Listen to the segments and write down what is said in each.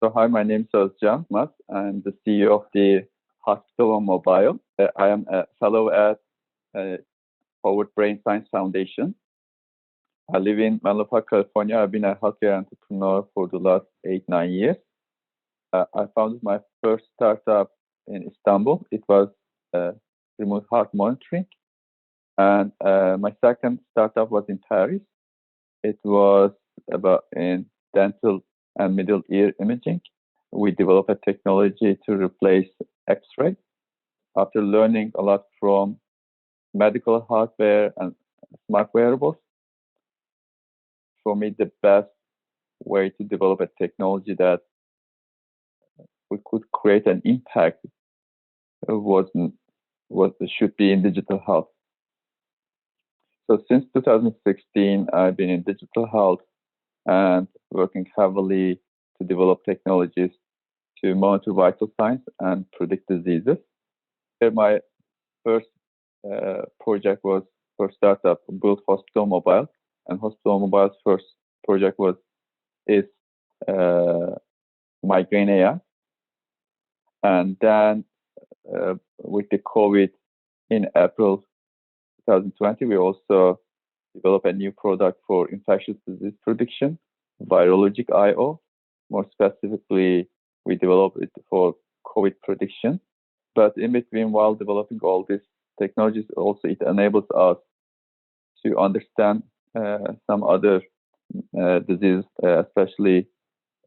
So hi, my name is Cikmaz. I'm the CEO of the Hospital on Mobile. I am a fellow at Howard Brain Science Foundation. I live in Menlo Park, California. I've been a healthcare entrepreneur for the last 8, 9 years. I founded my first startup in Istanbul. It was remote heart monitoring. And my second startup was in Paris. It was about in dental and middle ear imaging. We developed a technology to replace X-ray. After learning a lot from medical hardware and smart wearables, for me, the best way to develop a technology that we could create an impact should be in digital health. So since 2016, I've been in digital health and working heavily to develop technologies to monitor vital signs and predict diseases. My first project was for startup built Hospital Mobile, and Hospital Mobile's first project is migraine AI. And then with the COVID in April 2020, we also developed a new product for infectious disease prediction, Virologic IO. More specifically, we developed it for COVID prediction. But in between, while developing all these technologies, also it enables us to understand some other diseases, especially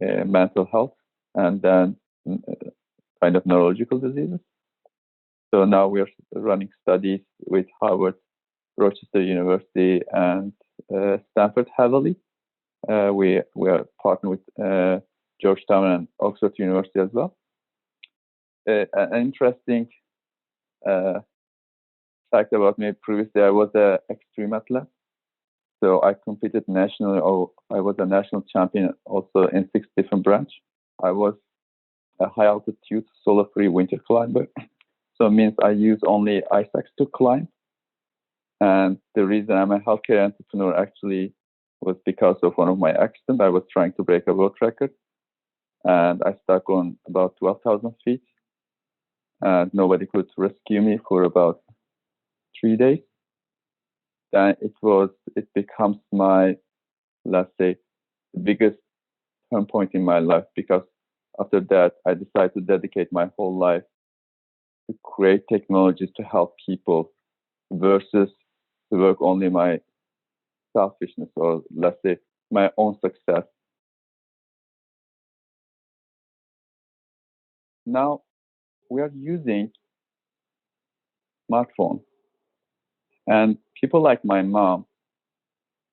mental health, and then kind of neurological diseases. So now we are running studies with Harvard, Rochester University, and Stanford heavily. We are partnered with Georgetown and Oxford University as well. An interesting fact about me previously, I was an extreme athlete. So I competed nationally, or I was a national champion also in 6 different branches. I was a high altitude solo free winter climber. So it means I use only ice axe to climb. And the reason I'm a healthcare entrepreneur actually was because of one of my accidents. I was trying to break a world record, and I stuck on about 12,000 feet. And nobody could rescue me for about 3 days. Then it becomes my, let's say, the biggest turn point in my life, because after that, I decided to dedicate my whole life to create technologies to help people versus to work only my selfishness, or let's say my own success. Now we are using smartphones, and people like my mom,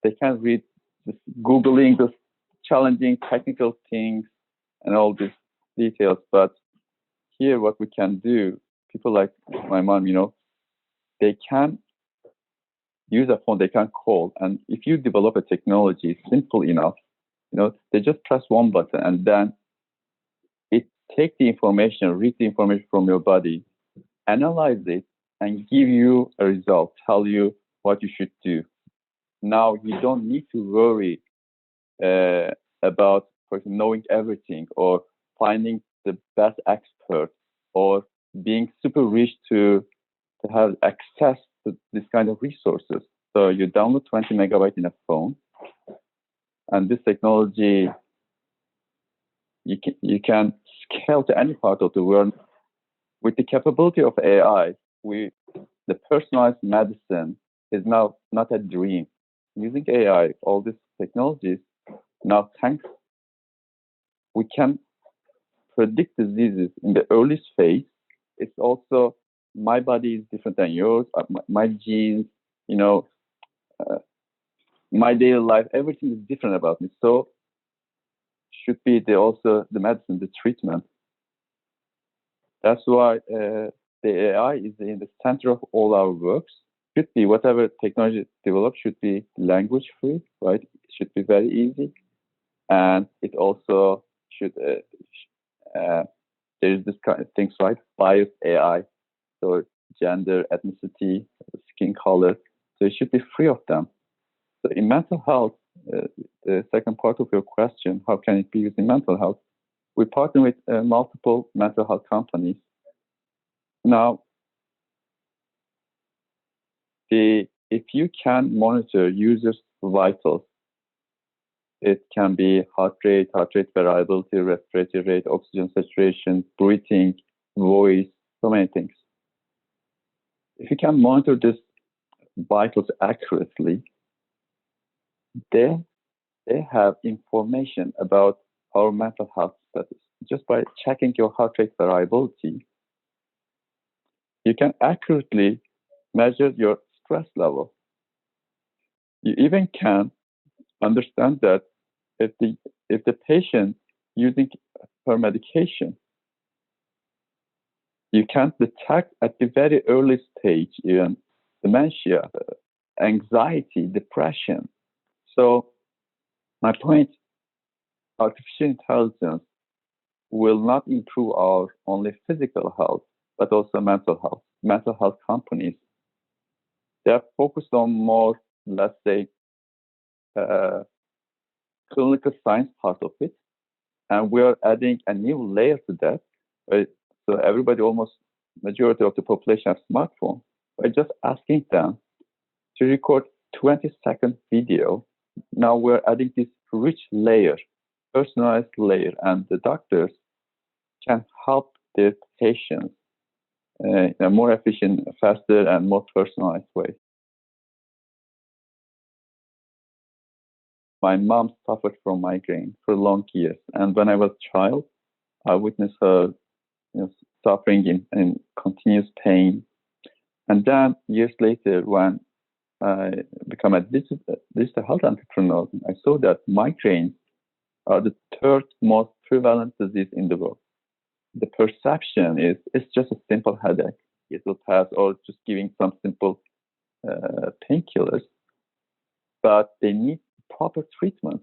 they can read just Googling the challenging technical things and all these details. But here, what we can do, people like my mom, they can use a phone, they can call. And if you develop a technology simple enough, they just press one button, and then it takes the information, read the information from your body, analyze it, and give you a result, tell you what you should do. Now, you don't need to worry about knowing everything, or finding the best expert, or being super rich to have access to this kind of resources. So you download 20 megabytes in a phone, and this technology, you can scale to any part of the world. With the capability of AI, the personalized medicine is now not a dream. Using AI, all these technologies, now we can predict diseases in the earliest phase. It's also, my body is different than yours, my genes, my daily life, everything is different about me. So should be also the medicine, the treatment. That's why the AI is in the center of all our works. Should be whatever technology developed should be language free, right? It should be very easy, and it also should. There's this kind of things, right? Bias AI, so gender, ethnicity, skin color. So it should be free of them. So in mental health, the second part of your question, how can it be used in mental health? We partner with multiple mental health companies. Now, if you can monitor users' vitals, it can be heart rate variability, respiratory rate, oxygen saturation, breathing, voice, so many things. If you can monitor this vitals accurately, they have information about our mental health status. Just by checking your heart rate variability, you can accurately measure your stress level. You even can understand that if the patient using her medication, you can detect at the very early stage even dementia, anxiety, depression. So my point, artificial intelligence will not improve our only physical health, but also mental health. Mental health companies, they are focused on more, let's say, clinical science part of it. And we are adding a new layer to that. Right? So everybody, almost majority of the population have smartphone. By just asking them to record 20-second video, now we're adding this rich layer, personalized layer, and the doctors can help their patients in a more efficient, faster, and more personalized way. My mom suffered from migraine for long years, and when I was a child, I witnessed her suffering in continuous pain. And then years later, when I became a digital health entrepreneur, I saw that migraines are the third most prevalent disease in the world. The perception is it's just a simple headache. It will pass, or just giving some simple painkillers, but they need proper treatment.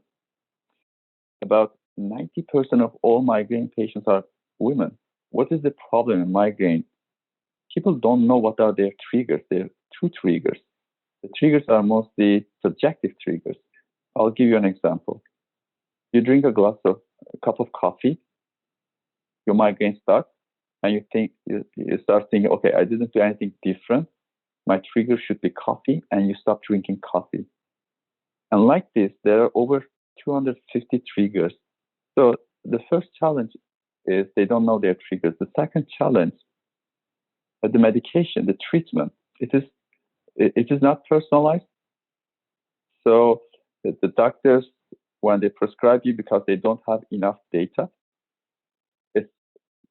About 90% of all migraine patients are women. What is the problem in migraine? People don't know what are their triggers, their true triggers. The triggers are mostly subjective triggers. I'll give you an example. You drink a cup of coffee, your migraine starts, and you start thinking, okay, I didn't do anything different. My trigger should be coffee, and you stop drinking coffee. And like this, there are over 250 triggers. So the first challenge is they don't know their triggers. The second challenge, the medication, the treatment, it is not personalized. So the doctors, when they prescribe you because they don't have enough data,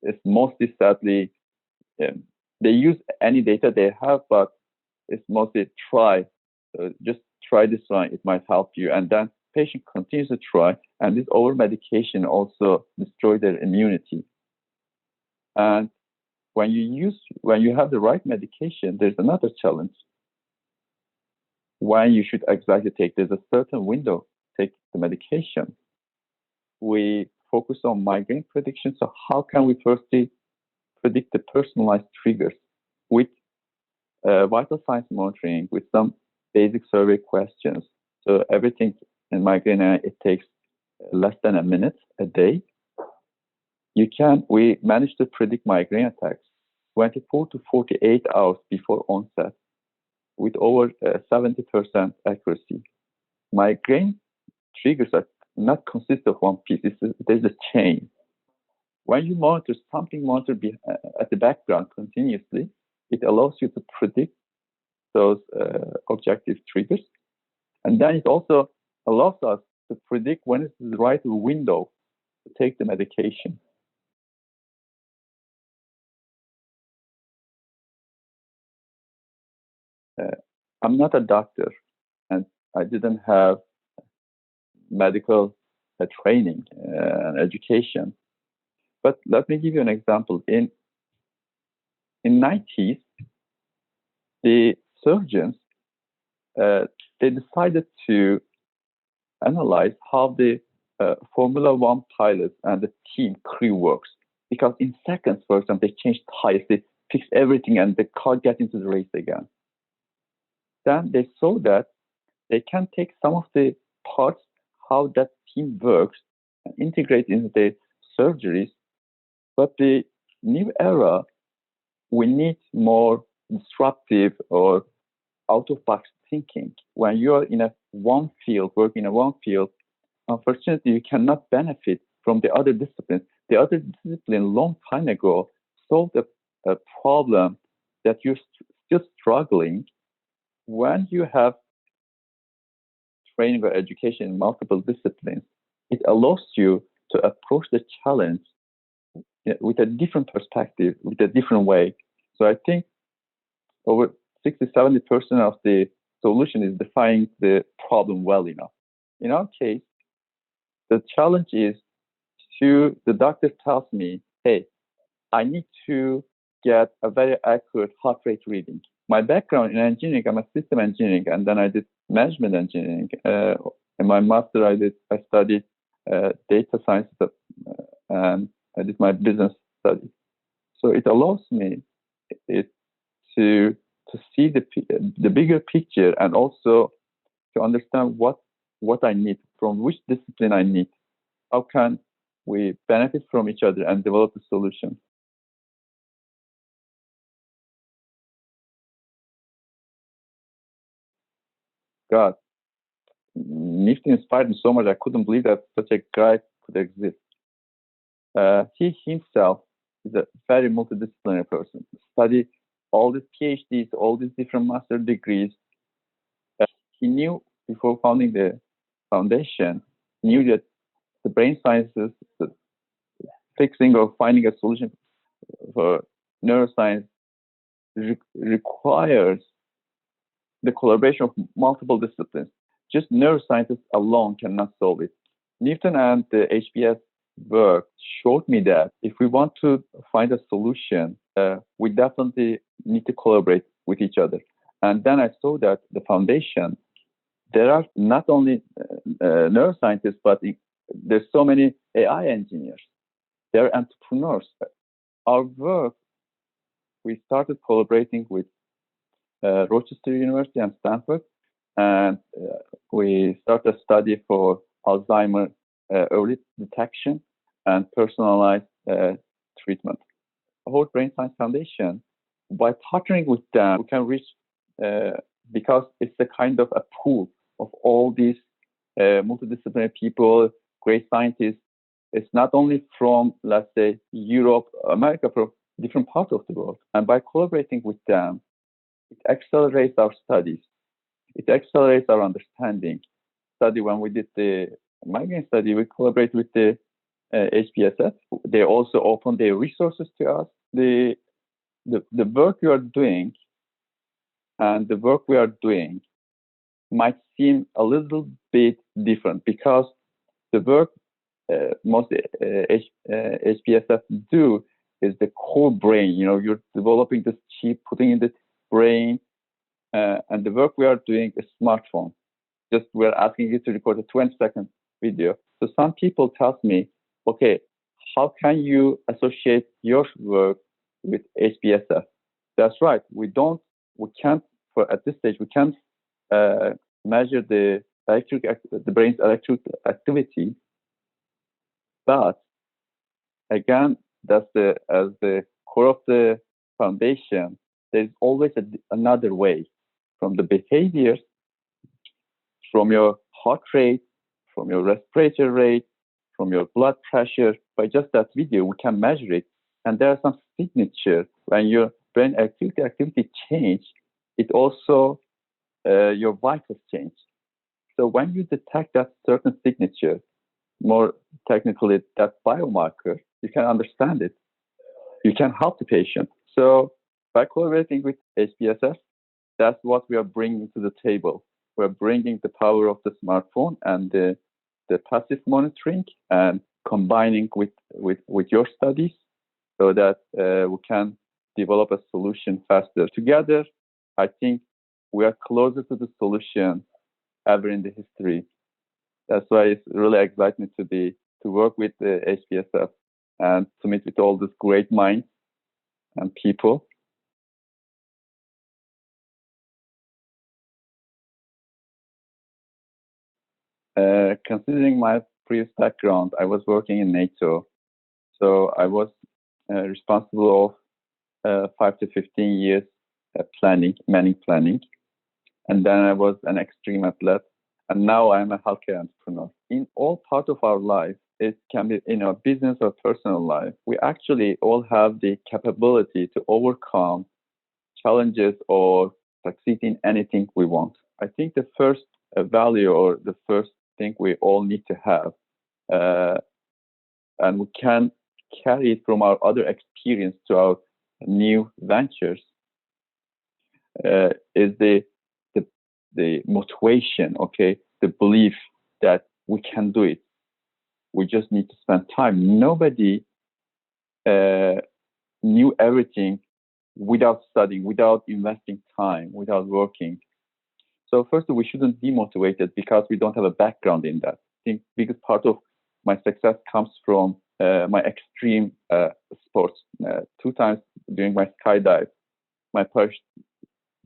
it's mostly sadly, they use any data they have, but it's mostly just try this one, it might help you. And then patient continues to try, and this over medication also destroys their immunity. And when you have the right medication, there's another challenge. When you should exactly take, there's a certain window to take the medication. We focus on migraine prediction. So how can we firstly predict the personalized triggers with vital signs monitoring, with some basic survey questions? So everything in migraine, it takes less than a minute a day. We managed to predict migraine attacks 24 to 48 hours before onset with over 70% accuracy. Migraine triggers are not consist of one piece. There's a chain. When you monitor something at the background continuously, it allows you to predict those objective triggers. And then it also allows us to predict when is the right window to take the medication. I'm not a doctor, and I didn't have medical training and education. But let me give you an example. In 90s, the surgeons they decided to analyze how the Formula One pilots and the team crew works, because in seconds, for example, they change tires, they fix everything, and the car gets into the race again. Then they saw that they can take some of the parts, how that team works, and integrate into the surgeries. But the new era, we need more disruptive or out-of-box thinking. When you're in one field, working in one field, unfortunately, you cannot benefit from the other disciplines. The other discipline, long time ago, solved a problem that you're still struggling. When you have training or education in multiple disciplines, it allows you to approach the challenge with a different perspective, with a different way. So I think over 60-70% of the solution is defining the problem well enough. In our case, the challenge is the doctor tells me, hey, I need to get a very accurate heart rate reading. My background in engineering, I'm a system engineering, and then I did management engineering. In my master, I studied data science, and I did my business studies. So it allows me to see the bigger picture, and also to understand what I need, from which discipline I need. How can we benefit from each other and develop a solution? God, Nifty inspired me so much. I couldn't believe that such a guy could exist. He himself is a very multidisciplinary person. Studied all these PhDs, all these different master degrees. He knew before founding the foundation, knew that the brain sciences, the fixing or finding a solution for neuroscience requires the collaboration of multiple disciplines. Just neuroscientists alone cannot solve it. Newton and the HBS work showed me that if we want to find a solution, we definitely need to collaborate with each other. And then I saw that the foundation, there are not only neuroscientists, but there's so many AI engineers. They're entrepreneurs. Our work, we started collaborating with Rochester University and Stanford, and we started a study for Alzheimer early detection and personalized treatment. Whole Brain Science Foundation, by partnering with them, we can reach, because it's a kind of a pool of all these multidisciplinary people, great scientists. It's not only from, let's say, Europe, America, from different parts of the world. And by collaborating with them, it accelerates our studies. It accelerates our understanding. When we did the migraine study, we collaborate with the HBSF. They also open their resources to us. The work you are doing and the work we are doing might seem a little bit different, because the work most HBSF do is the core brain. You're developing this chip, putting in the brain, and the work we are doing is smartphone. Just we're asking you to record a 20-second video. So some people tell me, okay, how can you associate your work with HBSF? That's right. We can't, at this stage, we can't measure the brain's electric activity. But again, as the core of the foundation, there's always another way, from the behaviors, from your heart rate, from your respiratory rate, from your blood pressure. By just that video, we can measure it. And there are some signatures. When your brain activity change, it also, your vitals change. So when you detect that certain signature, more technically that biomarker, you can understand it. You can help the patient. So by collaborating with HBSF, that's what we are bringing to the table. We're bringing the power of the smartphone and the passive monitoring, and combining with your studies, so that we can develop a solution faster. Together, I think we are closer to the solution ever in the history. That's why it's really exciting to work with the HBSF and to meet with all these great minds and people. Considering my previous background, I was working in NATO, So I was responsible of 5 to 15 years manning planning. And then I was an extreme athlete. And now I'm a healthcare entrepreneur. In all parts of our life, it can be in our business or personal life, we actually all have the capability to overcome challenges or succeed in anything we want. I think the first value or the first thing we all need to have, and we can carry it from our other experience to our new ventures, is the motivation, okay, the belief that we can do it. We just need to spend time. Nobody knew everything without studying, without investing time, without working. So first, we shouldn't be motivated because we don't have a background in that. I think biggest part of my success comes from my extreme sports. 2 times during my skydive, my parachute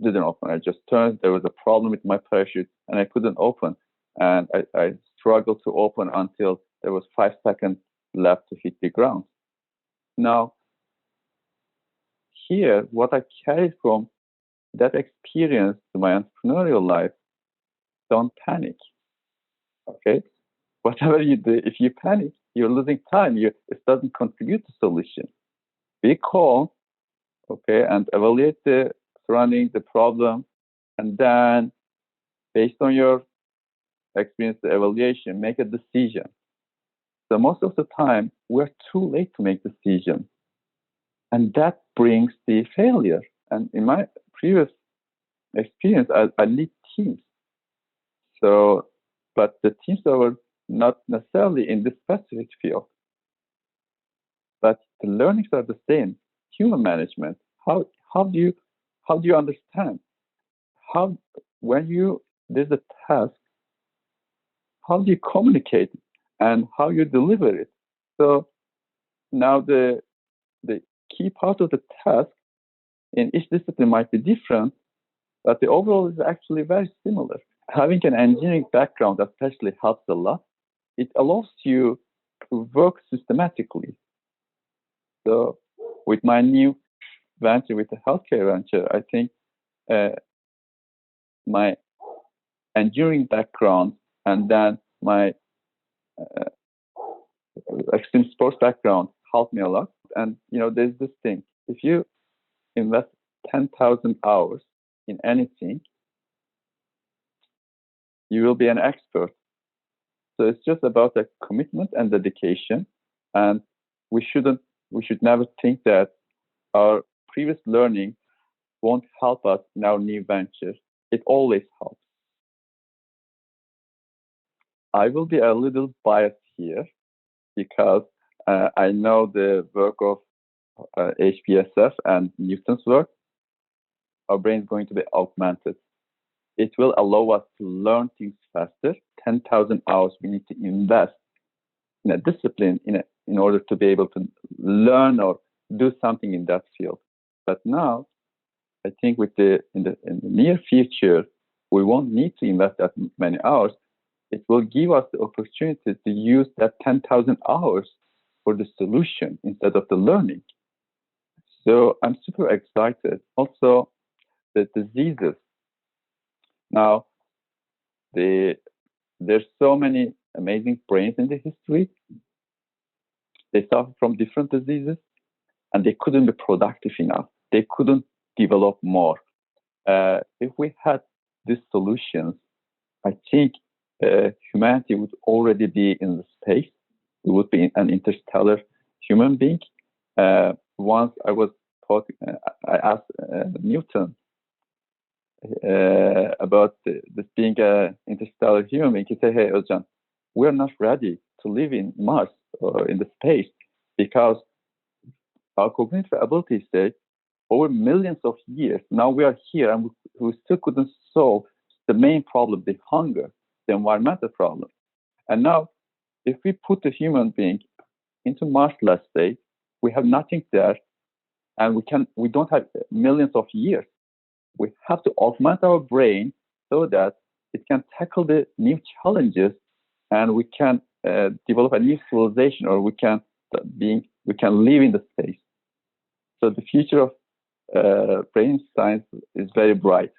didn't open. I just turned. There was a problem with my parachute, and I couldn't open. And I struggled to open until there was 5 seconds left to hit the ground. Now, here, what I carry from that experience to my entrepreneurial life, don't panic. Okay? Whatever you do, if you panic, you're losing time. It doesn't contribute to solution. Be calm, okay, and evaluate the surrounding, the problem, and then based on your experience, the evaluation, make a decision. So most of the time, we're too late to make decisions. And that brings the failure. And in my previous experience, I lead teams. So, but the teams that were not necessarily in this specific field, but the learnings are the same. Human management. How do you understand? When there's a task, how do you communicate and how you deliver it? So now the key part of the task in each discipline might be different, but the overall is actually very similar. Having an engineering background especially helps a lot. It allows you to work systematically. So with my new venture, with the healthcare venture, I think my engineering background and then my extreme sports background helped me a lot. And, there's this thing. If you invest 10,000 hours in anything, you will be an expert. So it's just about the commitment and dedication. And we should never think that our previous learning won't help us in our new ventures. It always helps. I will be a little biased here because I know the work of HBSF and Newton's work. Our brain is going to be augmented. It will allow us to learn things faster. 10,000 hours we need to invest in a discipline in order to be able to learn or do something in that field. But now, I think in the near future, we won't need to invest that many hours. It will give us the opportunity to use that 10,000 hours for the solution instead of the learning. So I'm super excited. Also, the diseases. Now, there's so many amazing brains in the history. They suffer from different diseases, and they couldn't be productive enough. They couldn't develop more. If we had these solutions, I think humanity would already be in the space. We would be an interstellar human being. Once I was talking, I asked Newton about this being an interstellar human being. He said, "Hey, Ozcan, we're not ready to live in Mars or in the space because our cognitive abilities say over millions of years, now we are here and we still couldn't solve the main problem, the hunger, the environmental problem. And now, if we put the human being into Mars, let's say, we have nothing there, and we don't have millions of years. We have to augment our brain so that it can tackle the new challenges, and we can develop a new civilization, or we can being we can live in the space. So the future of brain science is very bright.